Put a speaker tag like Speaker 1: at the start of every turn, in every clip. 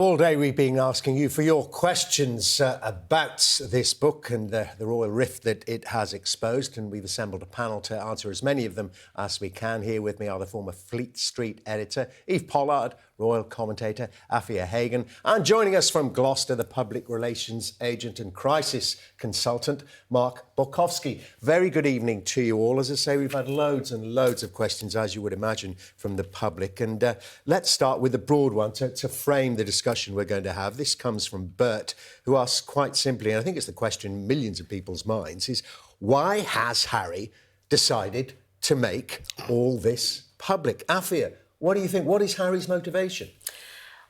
Speaker 1: All day we've been asking you for your questions about this book and the royal rift that it has exposed, and we've assembled a panel to answer as many of them as we can. Here with me are the former Fleet Street editor, Eve Pollard, royal commentator, Afia Hagan, and joining us from Gloucester, the public relations agent and crisis consultant, Mark Borkowski. Very good evening to you all. As I say, we've had loads and loads of questions, as you would imagine, from the public. And let's start with the broad one to frame the discussion we're going to have. This comes from Bert, who asks quite simply, and I think it's the question in millions of people's minds, is why has Harry decided to make all this public? Afia, what do you think? What is Harry's motivation?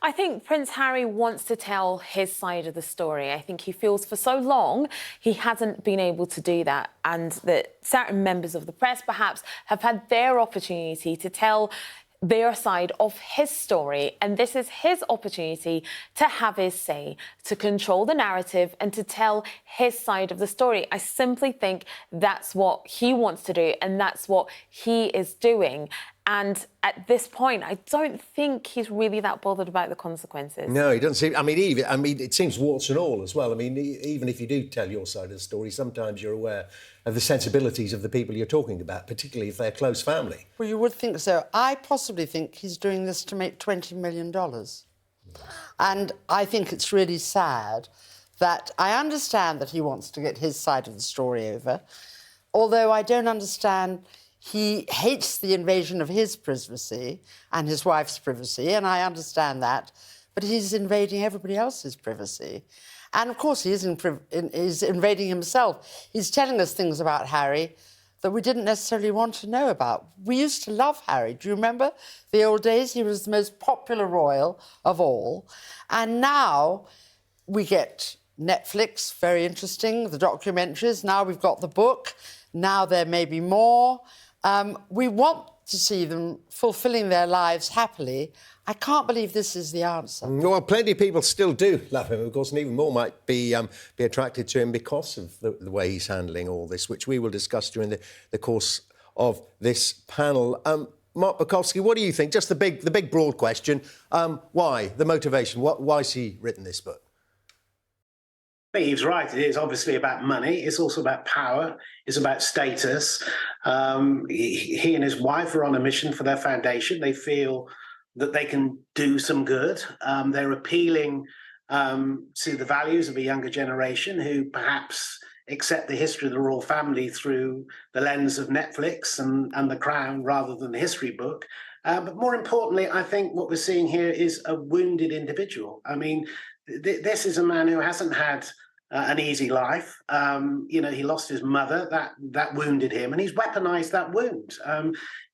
Speaker 2: I think Prince Harry wants to tell his side of the story. I think he feels for so long he hasn't been able to do that, and that certain members of the press perhaps have had their opportunity to tell their side of his story, and this is his opportunity to have his say, to control the narrative and to tell his side of the story. I simply think that's what he wants to do, and that's what he is doing. And at this point, I don't think he's really that bothered about the consequences.
Speaker 1: No, he doesn't seem... I mean, it seems warts and all as well. I mean, even if you do tell your side of the story, sometimes you're aware of the sensibilities of the people you're talking about, particularly if they're close family.
Speaker 3: Well, you would think so. I possibly think he's doing this to make $20 million. And I think it's really sad that I understand that he wants to get his side of the story over, although I don't understand... He hates the invasion of his privacy and his wife's privacy, and I understand that, but he's invading everybody else's privacy. And, of course, he is invading himself. He's telling us things about Harry that we didn't necessarily want to know about. We used to love Harry. Do you remember the old days? He was the most popular royal of all. And now we get Netflix, very interesting, the documentaries. Now we've got the book. Now there may be more. We want to see them fulfilling their lives happily. I can't believe this is the answer.
Speaker 1: Well, plenty of people still do love him, of course, and even more might be attracted to him because of the way he's handling all this, which we will discuss during the course of this panel. Mark Borkowski, what do you think? Just the big broad question. Why? The motivation? Why has he written this book?
Speaker 4: I think he's right. It is obviously about money. It's also about power. It's about status. He and his wife are on a mission for their foundation. They feel that they can do some good. They're appealing to the values of a younger generation who perhaps accept the history of the royal family through the lens of Netflix and The Crown rather than the history book. But more importantly, I think what we're seeing here is a wounded individual. I mean, this is a man who hasn't had an easy life. He lost his mother. That wounded him, and he's weaponized that wound.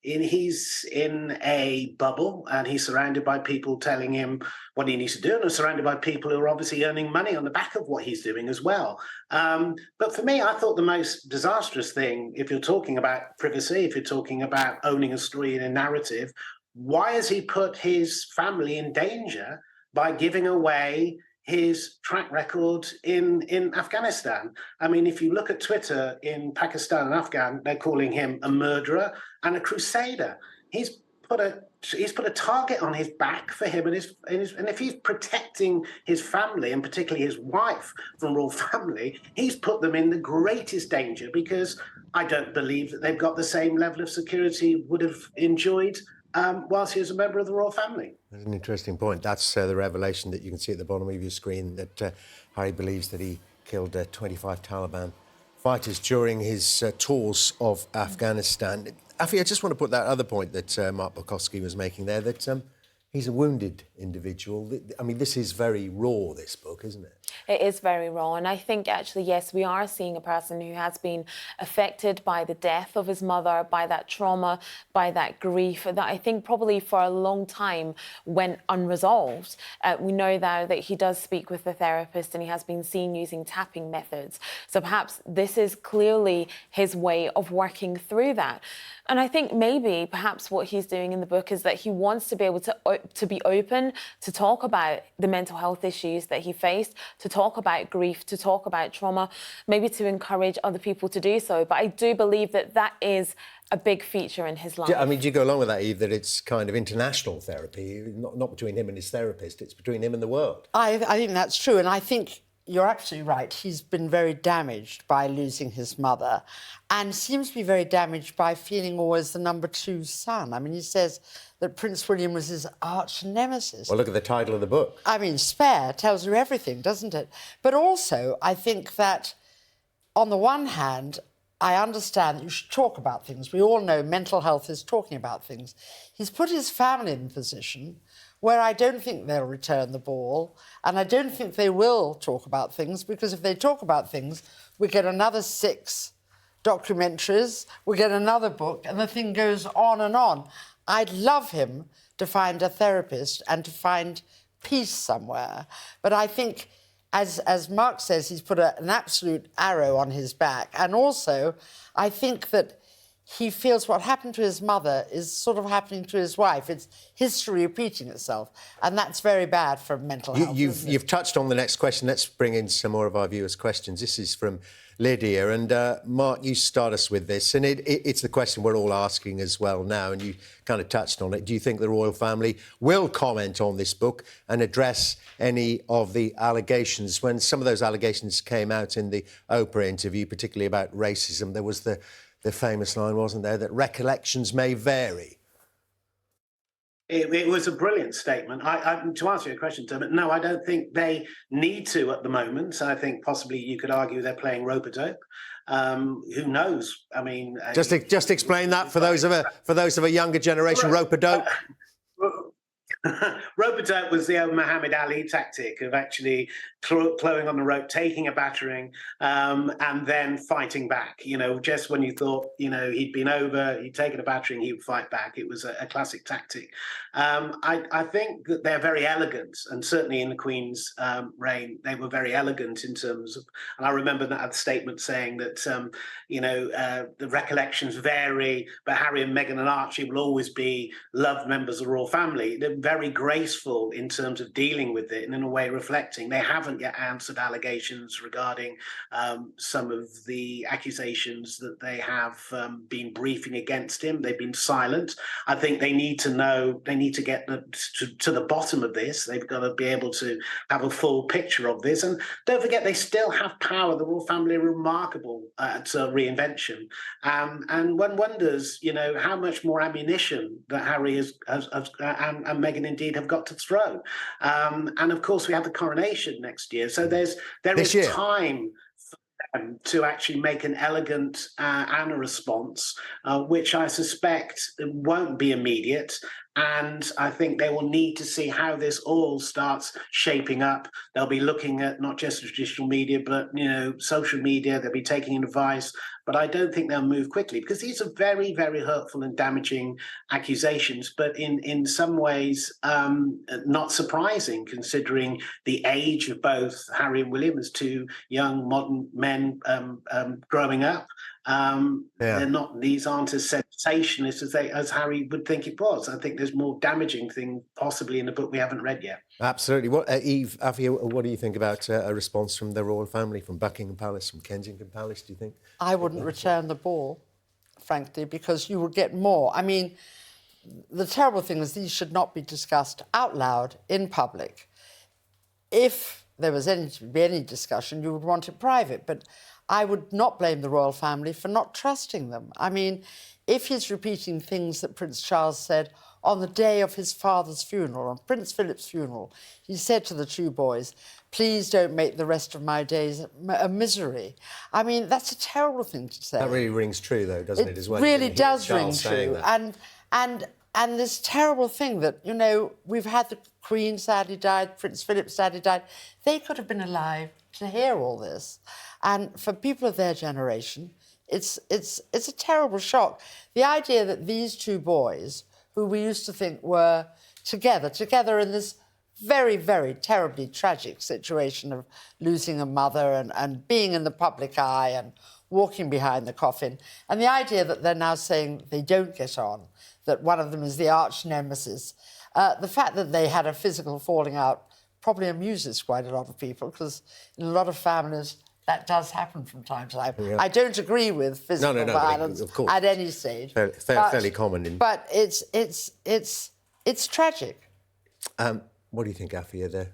Speaker 4: He's in a bubble, and he's surrounded by people telling him what he needs to do, and he's surrounded by people who are obviously earning money on the back of what he's doing as well. But for me, I thought the most disastrous thing, if you're talking about privacy, if you're talking about owning a story in a narrative, why has he put his family in danger by giving away his track record in Afghanistan? I mean, if you look at Twitter in Pakistan and Afghan, they're calling him a murderer and a crusader. He's put a target on his back for him and and if he's protecting his family and particularly his wife from royal family, he's put them in the greatest danger, because I don't believe that they've got the same level of security would have enjoyed whilst he was a member of the royal family.
Speaker 1: That's an interesting point. That's the revelation that you can see at the bottom of your screen, that Harry believes that he killed 25 Taliban fighters during his tours of Afghanistan. Afi, I just want to put that other point that Mark Borkowski was making there, that he's a wounded individual. I mean, this is very raw, this book, isn't it?
Speaker 2: It is very raw, and I think actually, yes, we are seeing a person who has been affected by the death of his mother, by that trauma, by that grief, that I think probably for a long time went unresolved. We know now that he does speak with a therapist and he has been seen using tapping methods. So perhaps this is clearly his way of working through that. And I think maybe perhaps what he's doing in the book is that he wants to be able to be open, to talk about the mental health issues that he faced, to talk about grief, to talk about trauma, maybe to encourage other people to do so. But I do believe that that is a big feature in his life.
Speaker 1: I mean, do you go along with that, Eve, that it's kind of international therapy, not between him and his therapist, it's between him and the world?
Speaker 3: I think that's true, and I think you're absolutely right. He's been very damaged by losing his mother and seems to be very damaged by feeling always the number 2 son. I mean, he says that Prince William was his arch nemesis.
Speaker 1: Well, look at the title of the book.
Speaker 3: I mean, Spare tells you everything, doesn't it? But also, I think that on the one hand, I understand that you should talk about things. We all know mental health is talking about things. He's put his family in a position where I don't think they'll return the ball, and I don't think they will talk about things, because if they talk about things, we get another 6 documentaries, we get another book, and the thing goes on and on. I'd love him to find a therapist and to find peace somewhere. But I think, as Mark says, he's put an absolute arrow on his back. And also, I think that he feels what happened to his mother is sort of happening to his wife. It's history repeating itself. And that's very bad for mental health.
Speaker 1: You've touched on the next question. Let's bring in some more of our viewers' questions. This is from Lydia. And Mark, you start us with this. And it's the question we're all asking as well now. And you kind of touched on it. Do you think the royal family will comment on this book and address any of the allegations? When some of those allegations came out in the Oprah interview, particularly about racism, there was the famous line, wasn't there, that recollections may vary.
Speaker 4: It was a brilliant statement. To answer your question, Dermot, no, I don't think they need to at the moment. I think possibly you could argue they're playing rope-a-dope. Who knows? I mean,
Speaker 1: just explain that for those of a younger generation. Rope-a-dope.
Speaker 4: Rope-a-dope was the old Muhammad Ali tactic of actually clawing on the rope, taking a battering, and then fighting back. You know, just when you thought, you know, he'd been over, he'd taken a battering, he would fight back. It was a classic tactic. I think that they're very elegant, and certainly in the Queen's reign, they were very elegant in terms of, and I remember that statement saying that, you know, the recollections vary, but Harry and Meghan and Archie will always be loved members of the royal family. They're very graceful in terms of dealing with it and in a way reflecting. They haven't yet answered allegations regarding some of the accusations that they have been briefing against him. They've been silent. I think they need to know, they need to get to the bottom of this. They've got to be able to have a full picture of this. And don't forget, they still have power. The royal family are remarkable at reinvention. And one wonders, you know, how much more ammunition that Harry and Meghan indeed have got to throw. And of course, we have the coronation next year. So there is time for them to actually make an elegant and a response, which I suspect won't be immediate. And I think they will need to see how this all starts shaping up. They'll be looking at not just traditional media, but, you know, social media. They'll be taking advice. But I don't think they'll move quickly, because these are very, very hurtful and damaging accusations, but in some ways not surprising, considering the age of both Harry and William as 2 young modern men growing up. They're not; these aren't as sensationalist as Harry would think it was. I think there's more damaging thing possibly in the book we haven't read yet.
Speaker 1: Absolutely. What, Eve, Afia, what do you think about a response from the royal family, from Buckingham Palace, from Kensington Palace? Do you think?
Speaker 3: I wouldn't return the ball, frankly, because you would get more. I mean, the terrible thing is these should not be discussed out loud in public. If there was any discussion, you would want it private, but I would not blame the royal family for not trusting them. I mean, if he's repeating things that Prince Charles said on the day of his father's funeral, on Prince Philip's funeral, he said to the 2 boys, "Please don't make the rest of my days a misery." I mean, that's a terrible thing to say.
Speaker 1: That really rings true, though, doesn't it, as well?
Speaker 3: It really does ring true. And this terrible thing that, you know, we've had the Queen sadly died, Prince Philip sadly died. They could have been alive to hear all this. And for people of their generation, it's a terrible shock. The idea that these 2 boys, who we used to think were together in this very, very terribly tragic situation of losing a mother and being in the public eye and walking behind the coffin, and the idea that they're now saying they don't get on, that one of them is the arch nemesis. The fact that they had a physical falling out probably amuses quite a lot of people, because in a lot of families, that does happen from time to time.
Speaker 1: Yeah.
Speaker 3: I don't agree with physical
Speaker 1: No,
Speaker 3: violence
Speaker 1: of course.
Speaker 3: at any stage.
Speaker 1: Fairly common.
Speaker 3: But it's tragic.
Speaker 1: What do you think, Afia?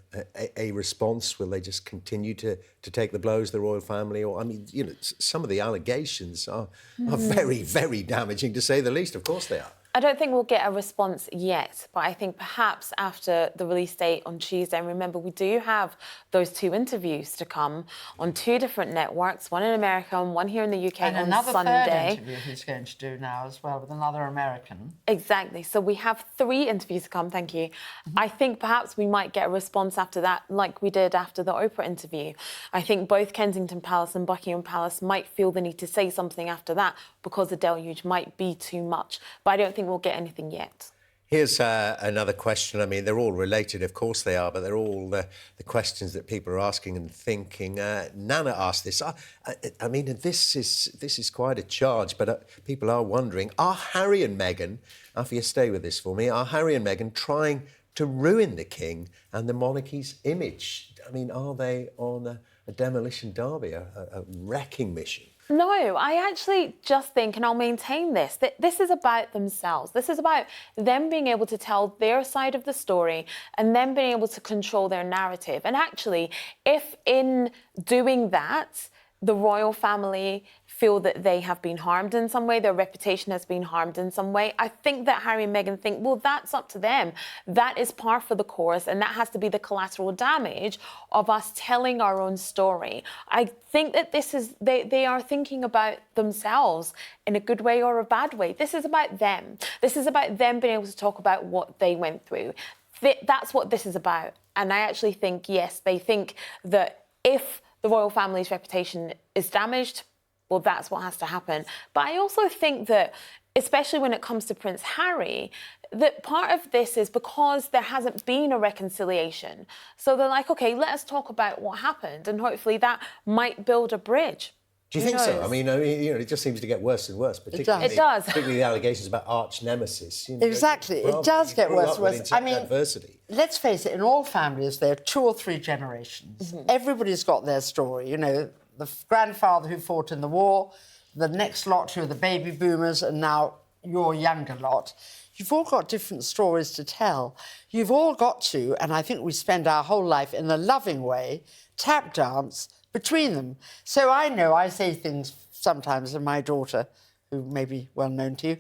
Speaker 1: A response? Will they just continue to take the blows, the royal family? Or, I mean, you know, some of the allegations are very, very damaging, to say the least. Of course they are.
Speaker 2: I don't think we'll get a response yet, but I think perhaps after the release date on Tuesday, and remember, we do have those 2 interviews to come on 2 different networks, one in America and one here in the UK
Speaker 3: And
Speaker 2: on
Speaker 3: another
Speaker 2: Sunday.
Speaker 3: third interview he's going to do now as well with another American.
Speaker 2: Exactly. So we have 3 interviews to come, thank you. I think perhaps we might get a response after that, like we did after the Oprah interview. I think both Kensington Palace and Buckingham Palace might feel the need to say something after that because the deluge might be too much. But I don't think we'll get anything yet.
Speaker 1: Here's another question. I mean, they're all related, of course they are, but they're all the questions that people are asking and thinking. Nana asked this. I mean, this is quite a charge, but people are wondering, are Harry and Meghan, Afia, stay with this for me, are Harry and Meghan trying to ruin the king and the monarchy's image? I mean, are they on a demolition derby, a wrecking mission?
Speaker 2: No, I actually just think, and I'll maintain this, that this is about themselves. This is about them being able to tell their side of the story and them being able to control their narrative. And actually, if in doing that, the royal family feel that they have been harmed in some way, their reputation has been harmed in some way, I think that Harry and Meghan think, well, that's up to them. That is par for the course, and that has to be the collateral damage of us telling our own story. I think that this is, they are thinking about themselves in a good way or a bad way. This is about them. This is about them being able to talk about what they went through. That's what this is about. And I actually think, yes, they think that if the royal family's reputation is damaged, well, that's what has to happen. But I also think that, especially when it comes to Prince Harry, that part of this is because there hasn't been a reconciliation. So they're like, OK, let us talk about what happened, and hopefully that might build a bridge.
Speaker 1: Do you think so? I mean, you know, it just seems to get worse and worse. Particularly,
Speaker 2: It does.
Speaker 1: Particularly the allegations about arch nemesis. You know,
Speaker 3: Exactly, it does get worse and worse. I mean,
Speaker 1: adversity.
Speaker 3: Let's face it, in all families, there are 2 or 3 generations. Everybody's got their story. You know, the grandfather who fought in the war, the next lot who are the baby boomers, and now your younger lot. You've all got different stories to tell. You've all got to, and I think we spend our whole life in a loving way, tap dance between them. So I know I say things sometimes, and my daughter, who may be well known to you,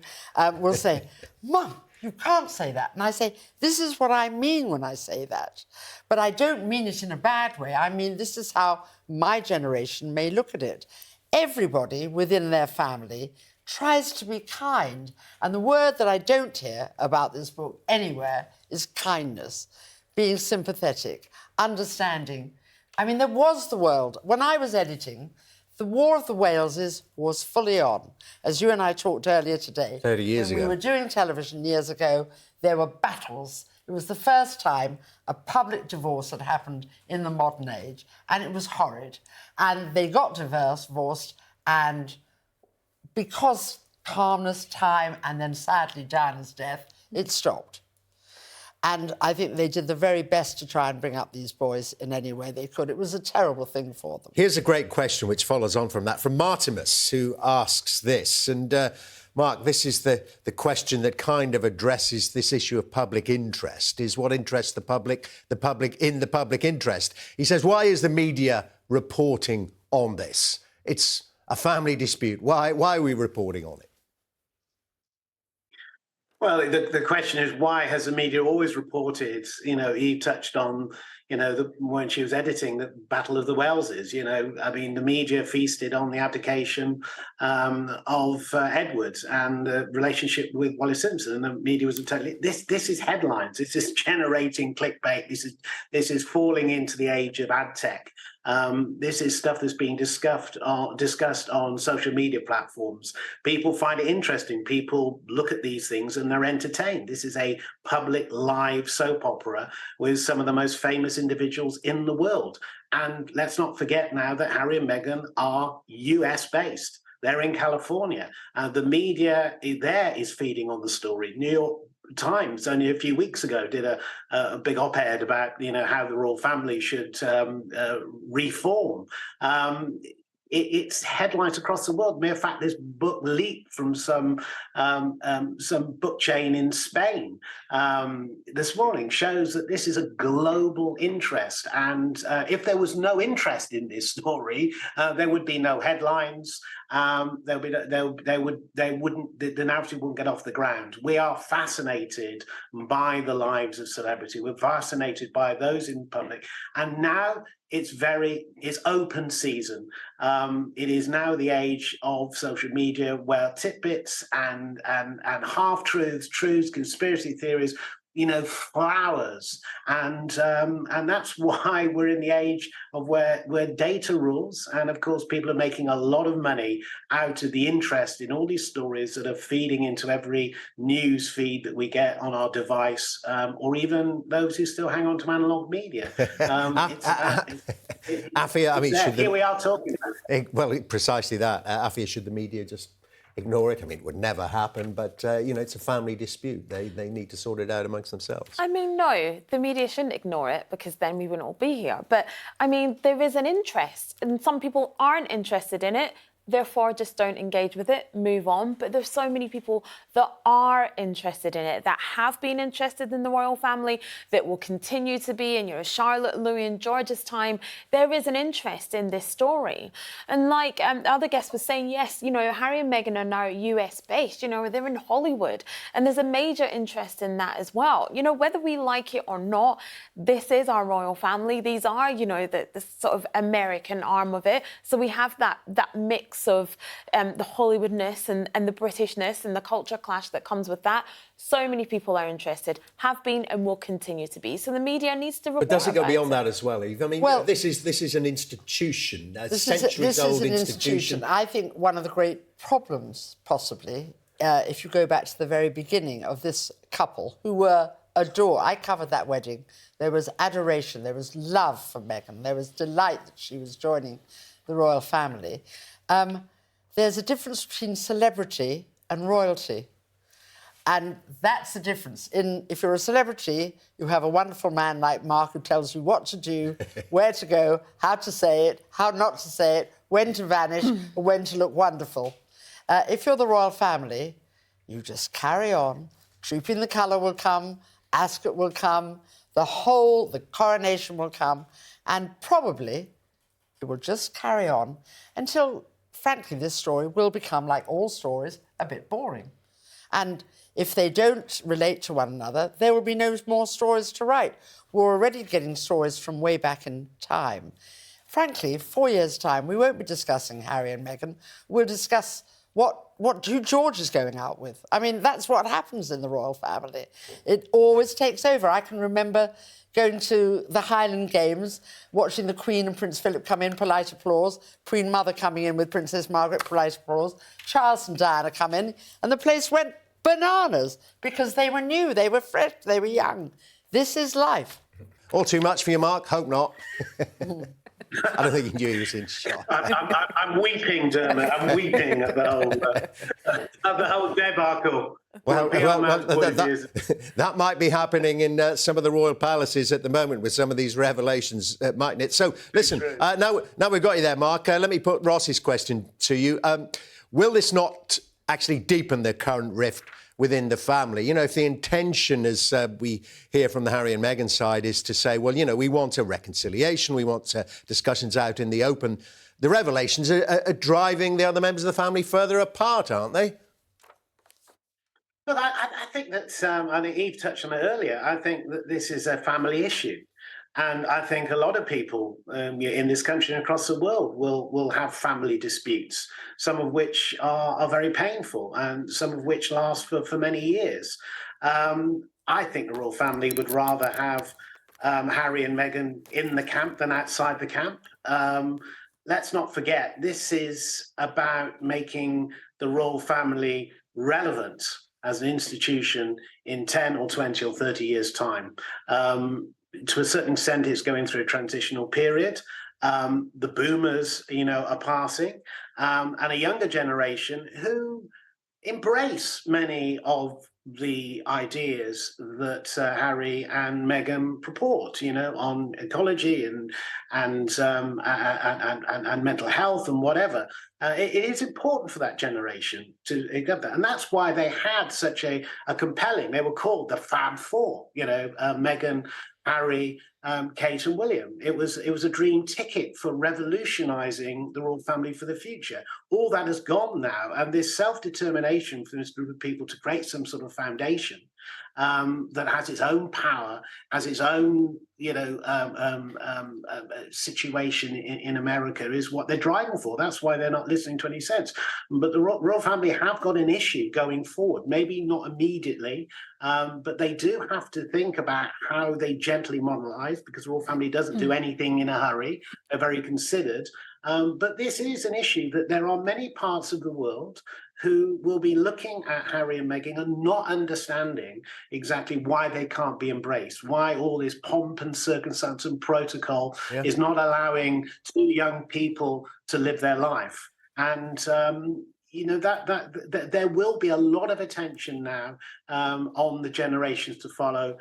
Speaker 3: will say, Mum, you can't say that. And I say, this is what I mean when I say that. But I don't mean it in a bad way. I mean, this is how my generation may look at it. Everybody within their family tries to be kind. And the word that I don't hear about this book anywhere is kindness, being sympathetic, understanding. I mean, there was the world. When I was editing, the War of the Waleses was fully on. As you and I talked earlier today.
Speaker 1: 30 years ago.
Speaker 3: We were doing television years ago. There were battles. It was the first time a public divorce had happened in the modern age, and it was horrid. And they got divorced, and because calmness, time, and then sadly Diana's death, it stopped. And I think they did the very best to try and bring up these boys in any way they could. It was a terrible thing for them.
Speaker 1: Here's a great question which follows on from that, from Martimus, who asks this. And, Mark, this is the question that kind of addresses this issue of public interest, is what interests the public in the public interest. He says, why is the media reporting on this? It's a family dispute. Why are we reporting on it?
Speaker 4: Well, the question is, why has the media always reported? You know, he touched on, you know, when she was editing the Battle of the Waleses. You know, I mean, the media feasted on the abdication of Edward and the relationship with Wallis Simpson, and the media was totally. This is headlines. This is generating clickbait. This is falling into the age of ad tech. This is stuff that's being discussed on social media platforms. People find it interesting. People look at these things and they're entertained. This is a public live soap opera with some of the most famous individuals in the world. And let's not forget now that Harry and Meghan are US based. They're in California. The media there is feeding on the story. New York Times only a few weeks ago did a big op-ed about how the royal family should reform. It's headlines across the world. Mere fact, this book leaked from some book chain in Spain this morning shows that this is a global interest. And if there was no interest in this story, there would be no headlines. The narrative wouldn't get off the ground. We are fascinated by the lives of celebrity. We're fascinated by those in public, and now it's open season. It is now the age of social media where tidbits and half-truths, truths, conspiracy theories, flowers, and that's why we're in the age of where data rules, and of course people are making a lot of money out of the interest in all these stories that are feeding into every news feed that we get on our device, or even those who still hang on to analog media.
Speaker 1: Afia, I mean,
Speaker 4: here we are talking about it.
Speaker 1: Well, precisely that. Afia, should the media just ignore it? I mean, it would never happen, but, it's a family dispute. They need to sort it out amongst themselves.
Speaker 2: I mean, no, the media shouldn't ignore it, because then we wouldn't all be here. But, I mean, there is an interest, and some people aren't interested in it. Therefore, just don't engage with it, move on. But there's so many people that are interested in it, that have been interested in the royal family, that will continue to be in your Charlotte, Louis and George's time. There is an interest in this story. And like the other guest was saying, yes, Harry and Meghan are now US-based, they're in Hollywood. And there's a major interest in that as well. Whether we like it or not, this is our royal family. These are, the sort of American arm of it. So we have that mix of the Hollywoodness and the Britishness and the culture clash that comes with that. So many people are interested, have been and will continue to be. So the media needs to report.
Speaker 1: But does it go beyond that as well, Eve? I mean, this is an institution, a centuries-old institution.
Speaker 3: I think one of the great problems, possibly, if you go back to the very beginning of this couple, who were adored. I covered that wedding. There was adoration, there was love for Meghan, there was delight that she was joining the royal family. There's a difference between celebrity and royalty. And that's the difference. If you're a celebrity, you have a wonderful man like Mark who tells you what to do, where to go, how to say it, how not to say it, when to vanish, or when to look wonderful. If you're the royal family, you just carry on. Trooping the Colour will come, Ascot will come, the coronation will come, and probably it will just carry on until, frankly, this story will become, like all stories, a bit boring. And if they don't relate to one another, there will be no more stories to write. We're already getting stories from way back in time. Frankly, 4 years' time, we won't be discussing Harry and Meghan. We'll discuss who George is going out with. I mean, that's what happens in the royal family. It always takes over. I can remember going to the Highland Games, watching the Queen and Prince Philip come in, polite applause, Queen Mother coming in with Princess Margaret, polite applause, Charles and Diana come in, and the place went bananas because they were new, they were fresh, they were young. This is life.
Speaker 1: All too much for you, Mark? Hope not. I don't think he knew he was in shock.
Speaker 4: I'm weeping, Dermot. I'm weeping at the whole debacle.
Speaker 1: Well, that might be happening in some of the royal palaces at the moment with some of these revelations, mightn't it? So, listen, now we've got you there, Mark. Let me put Ross's question to you. Will this not actually deepen the current rift within the family? If the intention, as we hear from the Harry and Meghan side, is to say, well, we want a reconciliation, we want discussions out in the open, the revelations are driving the other members of the family further apart, aren't they?
Speaker 4: Well, I think that, I think Eve touched on it earlier, I think that this is a family issue. And I think a lot of people in this country and across the world will have family disputes, some of which are very painful and some of which last for many years. I think the royal family would rather have Harry and Meghan in the camp than outside the camp. Let's not forget, this is about making the royal family relevant as an institution in 10 or 20 or 30 years' time. To a certain extent, it's going through a transitional period. The boomers, are passing, and a younger generation who embrace many of the ideas that Harry and Meghan purport, on ecology and mental health and whatever. It is important for that generation to get that, and that's why they had such a compelling. They were called the Fab Four. Meghan, Harry, Kate, and William. It was a dream ticket for revolutionising the royal family for the future. All that has gone now, and this self-determination for this group of people to create some sort of foundation that has its own power, has its own, situation in America is what they're driving for. That's why they're not listening to any sense. But the royal family have got an issue going forward, maybe not immediately, but they do have to think about how they gently modernize, because the royal family doesn't do anything in a hurry. They're very considered. But this is an issue that there are many parts of the world who will be looking at Harry and Meghan and not understanding exactly why they can't be embraced, why all this pomp and circumstance and protocol is not allowing two young people to live their life. And that there will be a lot of attention now on the generations to follow,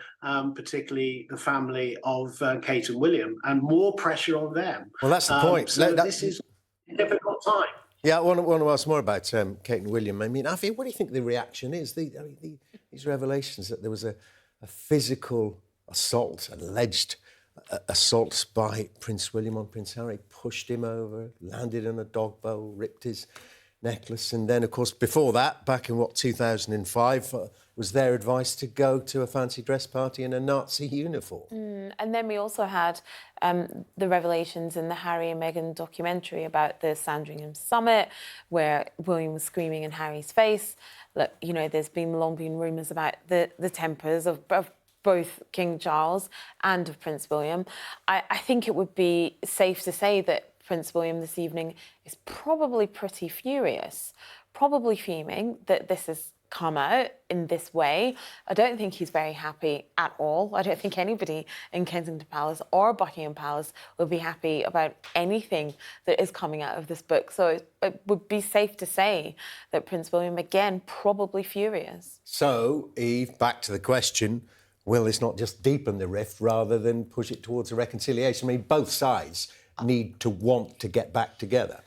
Speaker 4: particularly the family of Kate and William, and more pressure on them.
Speaker 1: Well, that's the point.
Speaker 4: So this is a difficult time.
Speaker 1: Yeah, I want to ask more about Kate and William. I mean, Afi, what do you think the reaction is? These revelations that there was a physical assault, an alleged assault by Prince William on Prince Harry, pushed him over, landed in a dog bowl, ripped his necklace. And then, of course, before that, back in, 2005, was their advice to go to a fancy dress party in a Nazi uniform.
Speaker 2: And then we also had the revelations in the Harry and Meghan documentary about the Sandringham summit, where William was screaming in Harry's face. Look, there's long been rumours about the tempers of both King Charles and of Prince William. I think it would be safe to say that Prince William this evening is probably pretty furious, probably fuming that this has come out in this way. I don't think he's very happy at all. I don't think anybody in Kensington Palace or Buckingham Palace will be happy about anything that is coming out of this book. So it would be safe to say that Prince William, again, probably furious.
Speaker 1: So, Eve, back to the question, will this not just deepen the rift rather than push it towards a reconciliation? I mean, both sides need to want to get back together.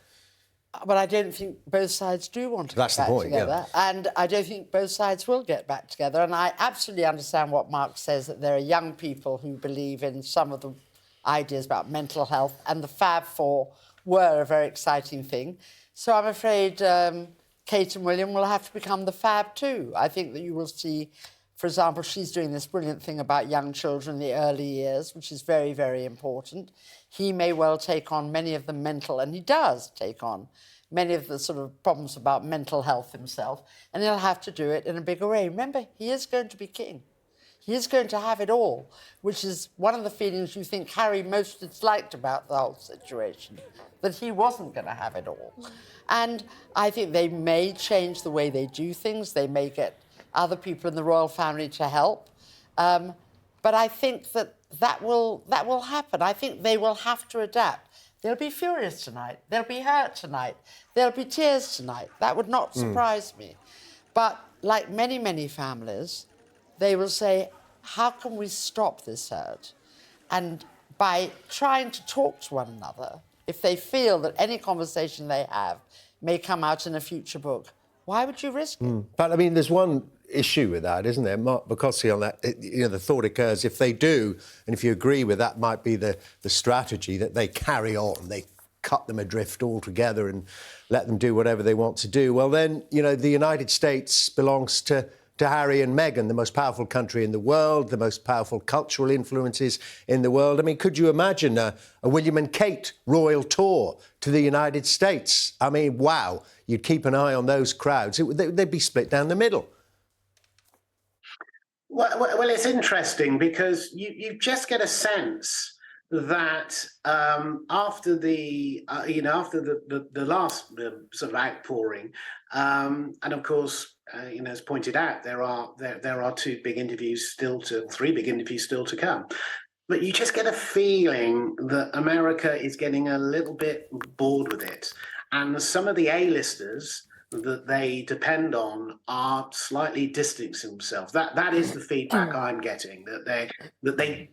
Speaker 3: But I don't think both sides do want to get back together.
Speaker 1: Yeah.
Speaker 3: And I don't think both sides will get back together. And I absolutely understand what Mark says, that there are young people who believe in some of the ideas about mental health, and the Fab Four were a very exciting thing. So I'm afraid Kate and William will have to become the Fab too. I think that you will see, for example, she's doing this brilliant thing about young children in the early years, which is very, very important. He may well take on many of the mental, and he does take on many of the sort of problems about mental health himself, and he'll have to do it in a bigger way. Remember, he is going to be king. He is going to have it all, which is one of the feelings you think Harry most disliked about the whole situation, that he wasn't going to have it all. And I think they may change the way they do things. They may get other people in the royal family to help. But I think that will happen. I think they will have to adapt. They'll be furious tonight. They'll be hurt tonight. There'll be tears tonight. That would not surprise me. But like many, many families, they will say, how can we stop this hurt? And by trying to talk to one another, if they feel that any conversation they have may come out in a future book, why would you risk it?
Speaker 1: But, I mean, there's one issue with that, isn't there? Mark Bocossi on that, the thought occurs, if they do, and if you agree with that, might be the strategy, that they carry on, they cut them adrift altogether and let them do whatever they want to do. Well, then, the United States belongs to Harry and Meghan, the most powerful country in the world, the most powerful cultural influences in the world. I mean, could you imagine a William and Kate royal tour to the United States? I mean, wow, you'd keep an eye on those crowds. They'd be split down the middle.
Speaker 4: Well, it's interesting because you just get a sense that after the last sort of outpouring, and of course, as pointed out, there are three big interviews still to come. But you just get a feeling that America is getting a little bit bored with it, and some of the A-listers that they depend on are slightly distancing themselves. That is the feedback I'm getting, that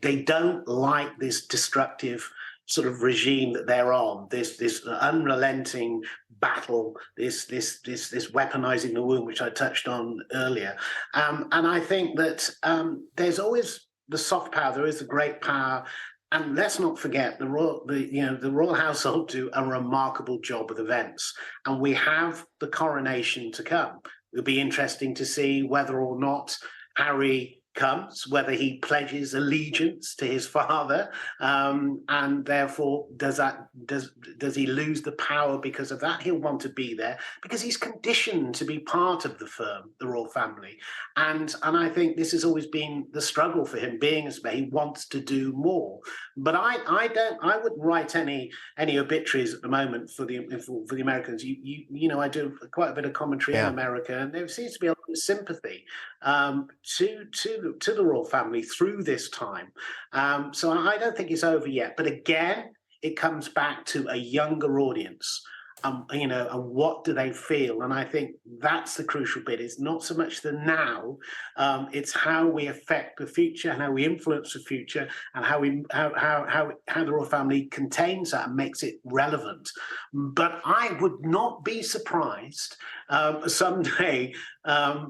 Speaker 4: they don't like this destructive sort of regime that they're on, this unrelenting battle, this weaponizing the wound, which I touched on earlier. And I think that there's always the soft power, there is the great power. And let's not forget the royal household do a remarkable job with events, and we have the coronation to come. It'll be interesting to see whether or not Harry comes, whether he pledges allegiance to his father, and therefore does he lose the power because of that? He'll want to be there because he's conditioned to be part of the firm, the royal family, and I think this has always been the struggle for him. Being as he wants to do more, but I wouldn't write any obituaries at the moment for the Americans. You know, I do quite a bit of commentary in America, and there seems to be a lot of sympathy to the royal family through this time. So I don't think it's over yet. But again, it comes back to a younger audience. You know, and what do they feel? And I think that's the crucial bit. It's not so much the now, it's how we affect the future and how we influence the future, and how the royal family contains that and makes it relevant. But I would not be surprised someday,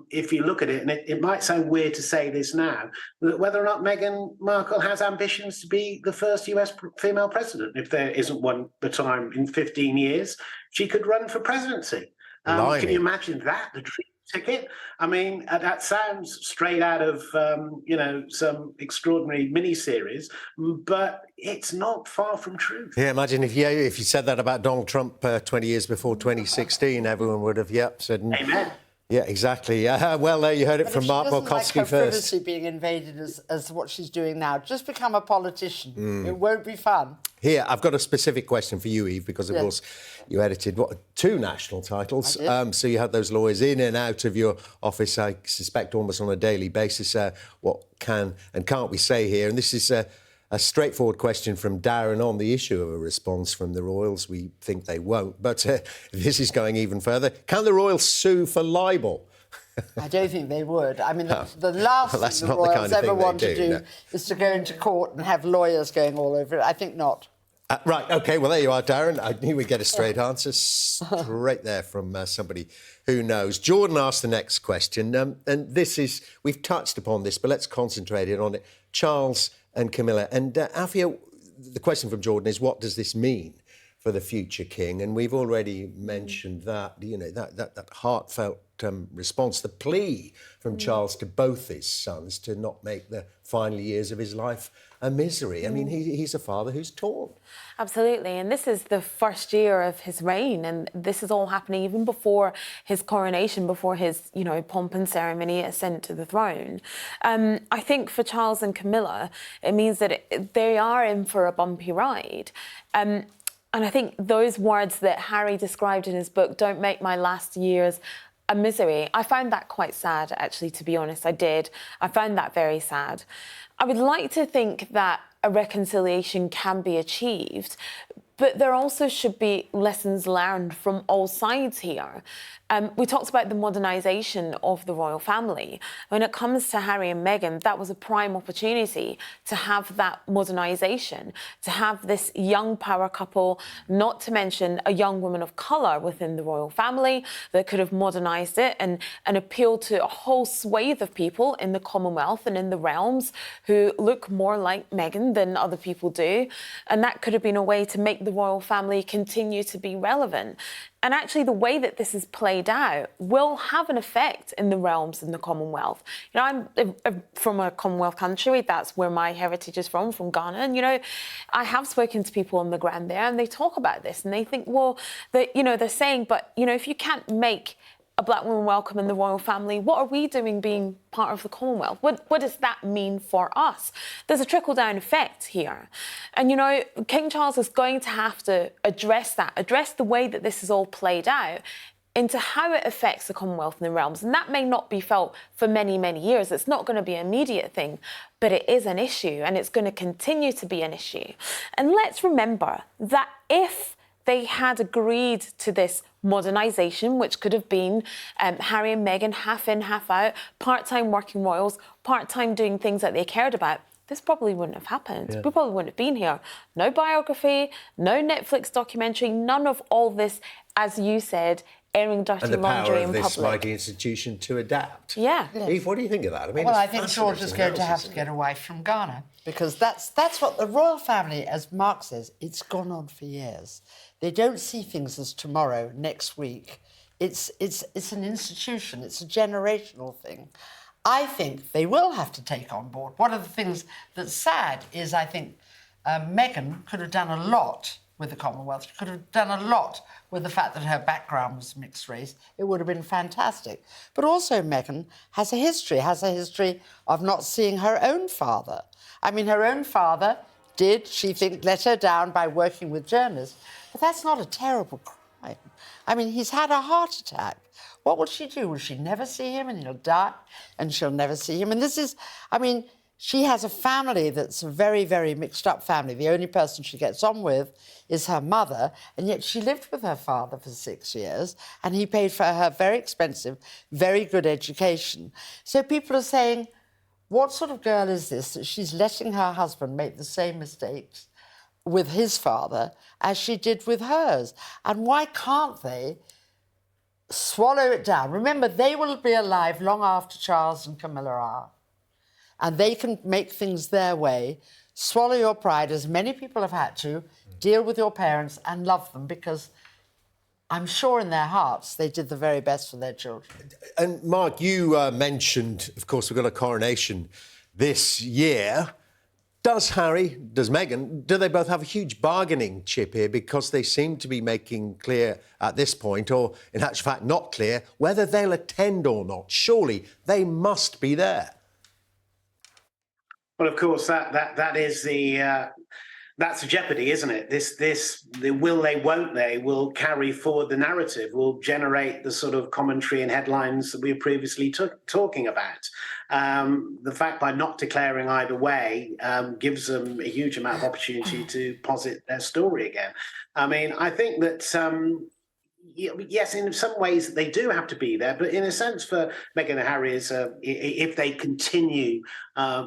Speaker 4: if you look at it, and it might sound weird to say this now, that whether or not Meghan Markle has ambitions to be the first US female president. If there isn't one the time in 15 years, she could run for presidency. Can you imagine that? The dream ticket? I mean, that sounds straight out of, some extraordinary miniseries, but it's not far from truth.
Speaker 1: Yeah, imagine if you said that about Donald Trump 20 years before 2016, everyone would have, said...
Speaker 4: Amen.
Speaker 1: Yeah, exactly. Well, there you heard it from Mark Bolkowski
Speaker 3: like her
Speaker 1: first.
Speaker 3: privacy being invaded as what she's doing now. Just become a politician. It won't be fun.
Speaker 1: Here, I've got a specific question for you, Eve, because, of course, you edited, 2 national titles. So you had those lawyers in and out of your office, I suspect, almost on a daily basis. What can and can't we say here? And this is a straightforward question from Darren on the issue of a response from the Royals. We think they won't, but this is going even further. Can the Royals sue for libel?
Speaker 3: I don't think they would. I mean, the last thing the Royals ever want to do is to go into court and have lawyers going all over it. I think not.
Speaker 1: Right, OK, well, there you are, Darren. I knew we'd get a straight answer straight there from somebody who knows. Jordan asked the next question, and this is, we've touched upon this, but let's concentrate on it. Charles and Camilla. And Afia, the question from Jordan is, what does this mean for the future king? And we've already mentioned that, that heartfelt response, the plea from Charles to both his sons to not make the final years of his life a misery. I mean, he's a father who's torn.
Speaker 2: Absolutely, and this is the first year of his reign, and this is all happening even before his coronation, before his, pomp and ceremony ascent to the throne. I think for Charles and Camilla, it means that they are in for a bumpy ride. And I think those words that Harry described in his book, "Don't make my last years a misery," I found that quite sad, actually, to be honest. I did. I found that very sad. I would like to think that a reconciliation can be achieved, but there also should be lessons learned from all sides here. We talked about the modernisation of the royal family. When it comes to Harry and Meghan, that was a prime opportunity to have that modernisation, to have this young power couple, not to mention a young woman of colour within the royal family that could have modernised it and appealed to a whole swathe of people in the Commonwealth and in the realms who look more like Meghan than other people do. And that could have been a way to make the royal family continue to be relevant. And actually, the way that this is played out will have an effect in the realms in the Commonwealth. I'm from a Commonwealth country. That's where my heritage is from Ghana. And, I have spoken to people on the ground there, and they talk about this, and they think, well, they're saying, but, if you can't make a black woman welcome in the royal family, what are we doing being part of the Commonwealth? What does that mean for us? There's a trickle-down effect here. And, King Charles is going to have to address the way that this is all played out into how it affects the Commonwealth and the realms. And that may not be felt for many, many years. It's not going to be an immediate thing, but it is an issue, and it's going to continue to be an issue. And let's remember that if they had agreed to this modernisation, which could have been Harry and Meghan, half in, half out, part-time working royals, part-time doing things that they cared about, this probably wouldn't have happened.
Speaker 1: Yeah.
Speaker 2: We probably wouldn't have been here. No biography, no Netflix documentary, none of all this, as you said, airing dirty
Speaker 1: And the power
Speaker 2: laundry
Speaker 1: of
Speaker 2: in
Speaker 1: this
Speaker 2: public.
Speaker 1: mighty institution to adapt.
Speaker 2: Yeah.
Speaker 1: Eve, what do you think of that? I mean,
Speaker 3: Well,
Speaker 1: it's
Speaker 3: I think George is
Speaker 1: fascinating
Speaker 3: going to have
Speaker 1: analysis,
Speaker 3: to
Speaker 1: isn't
Speaker 3: get away from Ghana, because that's what the royal family, as Mark says, it's gone on for years. They don't see things as tomorrow, next week. It's an institution. It's a generational thing. I think they will have to take on board. One of the things that's sad is I think Meghan could have done a lot with the Commonwealth. She could have done a lot with the fact that her background was mixed race. It would have been fantastic. But also Meghan has a history of not seeing her own father. I mean, her own father did, she think, let her down by working with journalists. But that's not a terrible crime. I mean, he's had a heart attack. What will she do? Will she never see him and he'll die and she'll never see him? And this is, I mean, she has a family that's a very, very mixed up family. The only person she gets on with is her mother, and yet she lived with her father for 6 years, and he paid for her very expensive, very good education. So people are saying, what sort of girl is this that she's letting her husband make the same mistakes with his father as she did with hers? And why can't they swallow it down? Remember, they will be alive long after Charles and Camilla are. And they can make things their way, swallow your pride, as many people have had to, deal with your parents and love them, because I'm sure in their hearts they did the very best for their children.
Speaker 1: And Mark, you mentioned, of course, we've got a coronation this year. Does Harry, does Meghan, do they both have a huge bargaining chip here, because they seem to be making clear at this point, or in actual fact not clear, whether they'll attend or not? Surely they must be there.
Speaker 4: Well, of course, that is that's a jeopardy, isn't it? The will they, won't they, will carry forward the narrative, will generate the sort of commentary and headlines that we were previously talking about. The fact by not declaring either way gives them a huge amount of opportunity to posit their story again. I mean, I think that yes, in some ways they do have to be there, but in a sense for Meghan and Harry, is if they continue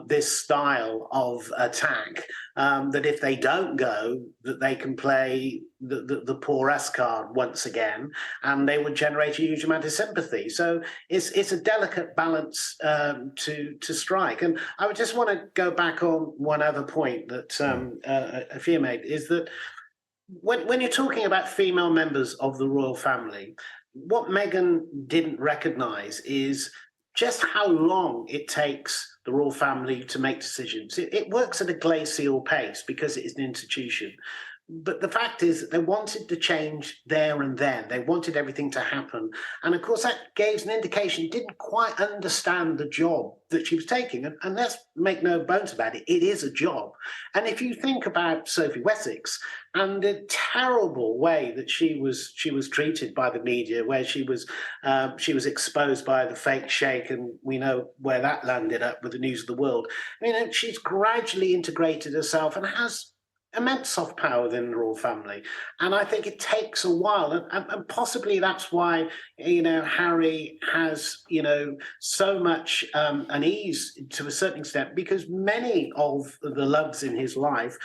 Speaker 4: this style of attack, that if they don't go, that they can play the poor us card once again, and they would generate a huge amount of sympathy. So it's a delicate balance to strike. And I would just want to go back on one other point that Afia made, is that when you're talking about female members of the royal family, what Meghan didn't recognise is just how long it takes the royal family to make decisions. It works at a glacial pace because it is an institution. But the fact is that they wanted to change there and then. They wanted everything to happen. And of course, that gave an indication she didn't quite understand the job that she was taking. And let's make no bones about it, it is a job. And if you think about Sophie Wessex and the terrible way that she was treated by the media, where she was exposed by the fake sheikh, and we know where that landed up with the News of the World. I mean, she's gradually integrated herself and has immense soft power within the royal family, and I think it takes a while, and possibly that's why Harry has so much unease to a certain extent, because many of the loves in his life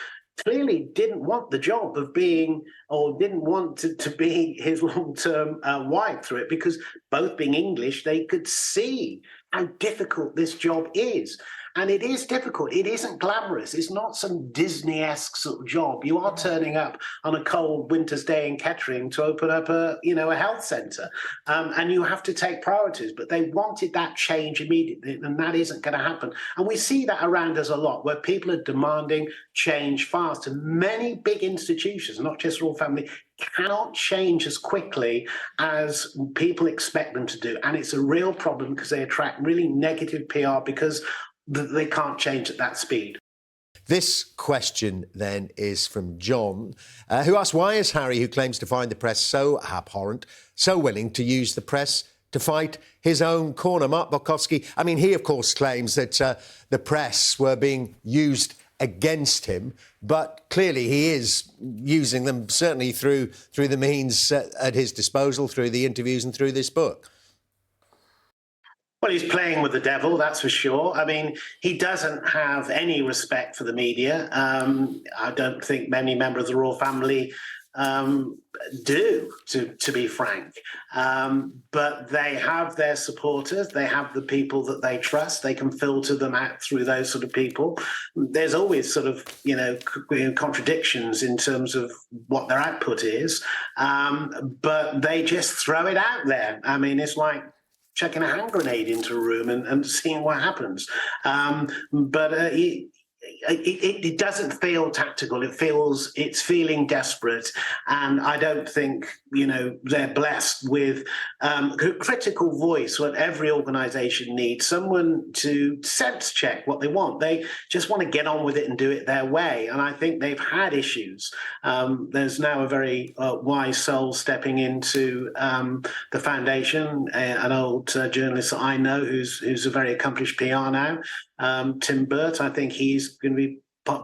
Speaker 4: clearly didn't want the job of being, or didn't want to be his long-term wife through it, because both being English, they could see how difficult this job is. And it is difficult. It isn't glamorous. It's not some Disney-esque sort of job. You are turning up on a cold winter's day in Kettering to open up a health centre, and you have to take priorities. But they wanted that change immediately, and that isn't going to happen. And we see that around us a lot, where people are demanding change fast. And many big institutions, not just royal family, cannot change as quickly as people expect them to do. And it's a real problem, because they attract really negative PR, because they can't change at that speed.
Speaker 1: This question, then, is from John, who asks, why is Harry, who claims to find the press so abhorrent, so willing to use the press to fight his own corner? Mark Bokowski, I mean, he, of course, claims that the press were being used against him, but clearly he is using them, certainly through the means at his disposal, through the interviews and through this book.
Speaker 4: Well, he's playing with the devil, that's for sure. I mean, he doesn't have any respect for the media. I don't think many members of the royal family do, to be frank. But they have their supporters. They have the people that they trust. They can filter them out through those sort of people. There's always sort of, contradictions in terms of what their output is. But they just throw it out there. I mean, it's like chucking a hand grenade into a room and seeing what happens. It doesn't feel tactical. It's feeling desperate, and I don't think they're blessed with a critical voice. What every organisation needs, someone to sense check what they want. They just want to get on with it and do it their way. And I think they've had issues. There's now a very wise soul stepping into the foundation, an old journalist that I know who's a very accomplished PR now. Tim Burt, I think he's going to be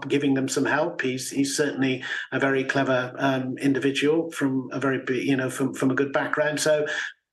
Speaker 4: giving them some help. He's certainly a very clever individual from a very from a good background. So,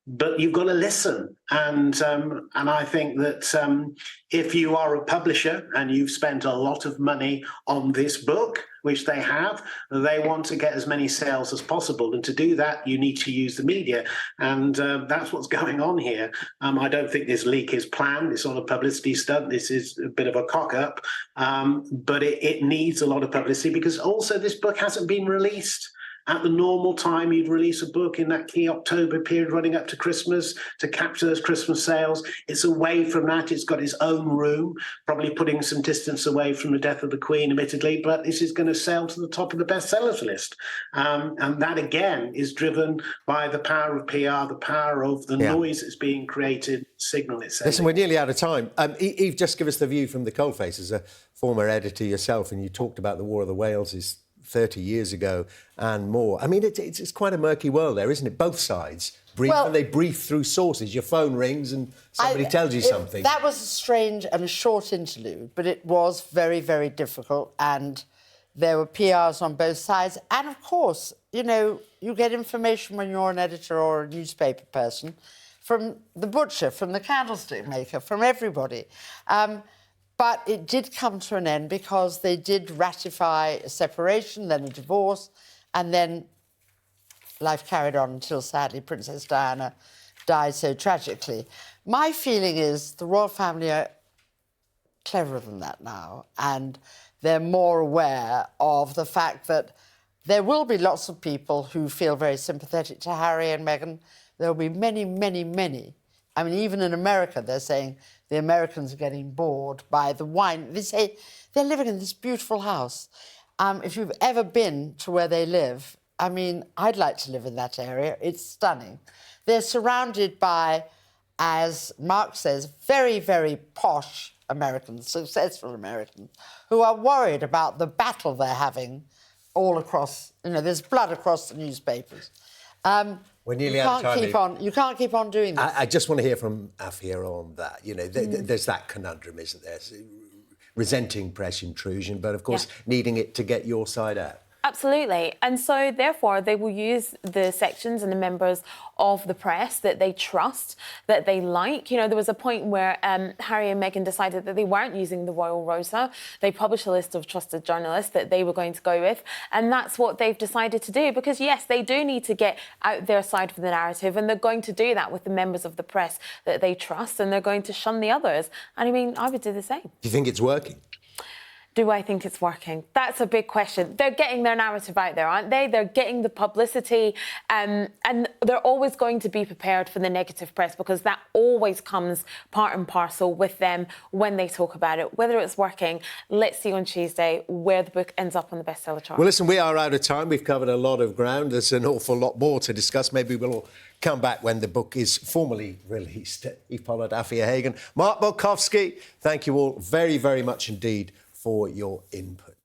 Speaker 4: but you've got to listen, and I think that if you are a publisher and you've spent a lot of money on this book, which they have, they want to get as many sales as possible, and to do that, you need to use the media, and that's what's going on here. I don't think this leak is planned. It's not a publicity stunt. This is a bit of a cock-up, but it needs a lot of publicity because also this book hasn't been released. At the normal time, you'd release a book in that key October period running up to Christmas to capture those Christmas sales. It's away from that. It's got its own room, probably putting some distance away from the death of the Queen, admittedly, but this is going to sail to the top of the bestsellers list. And that, again, is driven by the power of PR, the power of the noise that's being created, signal itself.
Speaker 1: Listen, we're nearly out of time. Eve, just give us the view from the coalface as a former editor yourself, and you talked about the War of the Waleses 30 years ago and more. I mean, it's quite a murky world there, isn't it? Both sides brief, and they brief through sources. Your phone rings and somebody tells you something.
Speaker 3: That was a strange and a short interlude, but it was very, very difficult, and there were PRs on both sides. And, of course, you get information when you're an editor or a newspaper person from the butcher, from the candlestick maker, from everybody. But it did come to an end because they did ratify a separation, then a divorce, and then life carried on until, sadly, Princess Diana died so tragically. My feeling is the royal family are cleverer than that now, and they're more aware of the fact that there will be lots of people who feel very sympathetic to Harry and Meghan. There will be many, many, many. I mean, even in America, they're saying the Americans are getting bored by the wine. They say they're living in this beautiful house. If you've ever been to where they live, I mean, I'd like to live in that area. It's stunning. They're surrounded by, as Mark says, very, very posh Americans, successful Americans, who are worried about the battle they're having all across, there's blood across the newspapers.
Speaker 1: We're nearly out of time.
Speaker 3: You can't keep on doing this.
Speaker 1: I just want to hear from Afia on that. There's that conundrum, isn't there? Resenting press intrusion, but of course needing it to get your side out.
Speaker 2: Absolutely. And so, therefore, they will use the sections and the members of the press that they trust, that they like. There was a point where Harry and Meghan decided that they weren't using the Royal Rota. They published a list of trusted journalists that they were going to go with. And that's what they've decided to do. Because, yes, they do need to get out their side of the narrative. And they're going to do that with the members of the press that they trust. And they're going to shun the others. And, I mean, I would do the same.
Speaker 1: Do you think it's working?
Speaker 2: Do I think it's working? That's a big question. They're getting their narrative out there, aren't they? They're getting the publicity, and they're always going to be prepared for the negative press because that always comes part and parcel with them when they talk about it. Whether it's working, let's see on Tuesday where the book ends up on the bestseller chart.
Speaker 1: Well, listen, we are out of time. We've covered a lot of ground. There's an awful lot more to discuss. Maybe we'll come back when the book is formally released. Eve Pollard, Afia Hagan, Mark Bulkowski, thank you all very, very much indeed for your input.